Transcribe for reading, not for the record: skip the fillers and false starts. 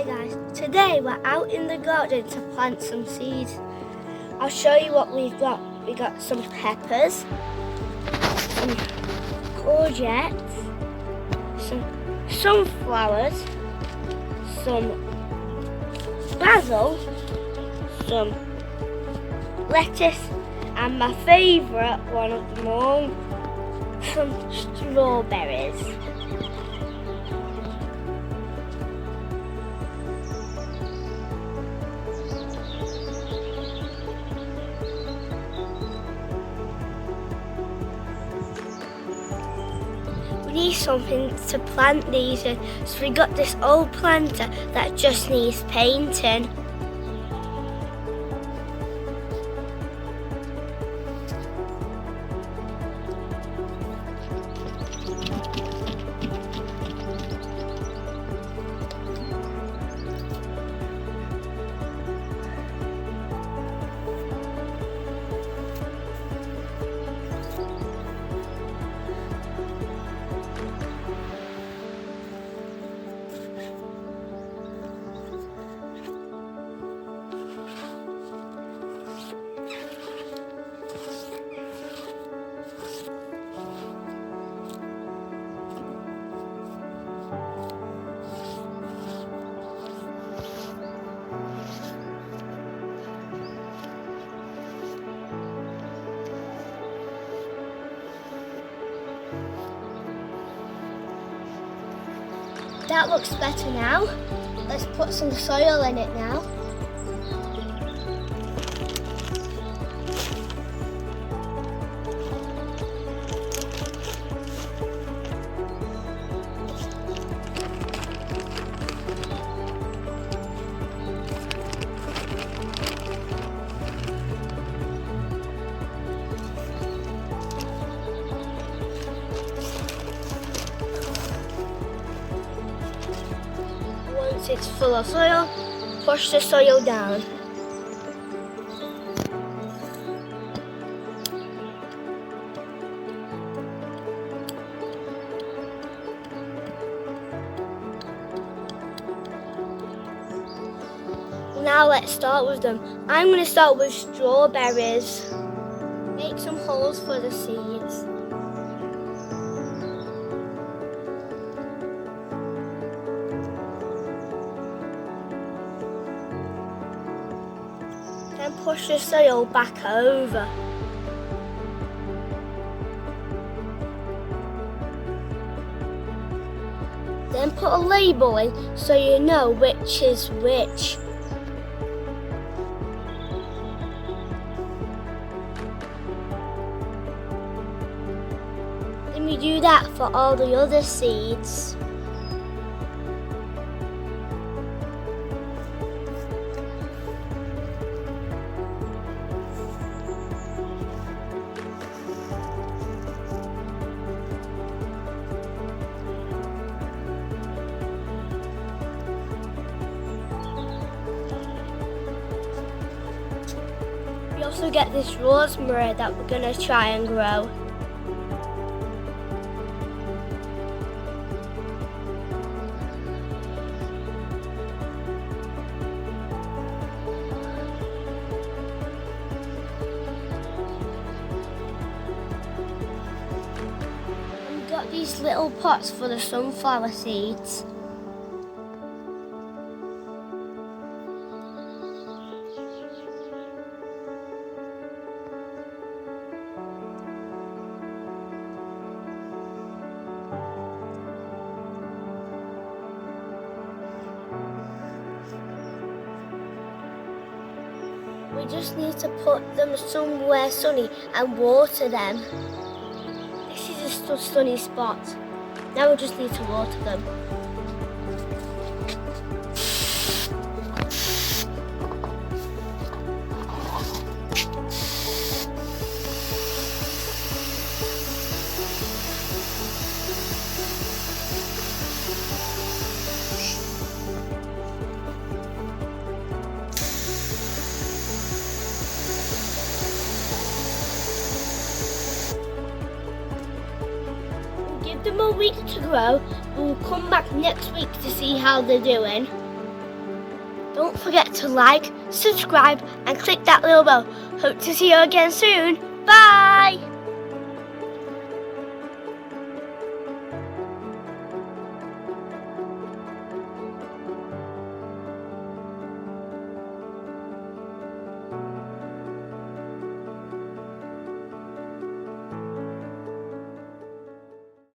guys, today we're out in the garden to plant some seeds. I'll show you what we've got. We got some peppers, some courgettes, some sunflowers, some basil, some lettuce, and my favourite one of them all, some strawberries. We need something to plant these in, so we got this old planter that just needs painting. That looks better now. Let's put some soil in it now. Once it's full of soil, push the soil down. Now let's start with them. I'm going to start with strawberries. Make some holes for the seeds. Then push the soil back over. Then put a label in so you know which is which. Then we do that for all the other seeds. We also get this rosemary that we're going to try and grow. And we got these little pots for the sunflower seeds. We just need to put them somewhere sunny and water them. This is a sunny spot. Now we just need to water them. Give them a week to grow. We'll come back next week to see how they're doing. Don't forget to like, subscribe and click that little bell. Hope to see you again soon. Bye!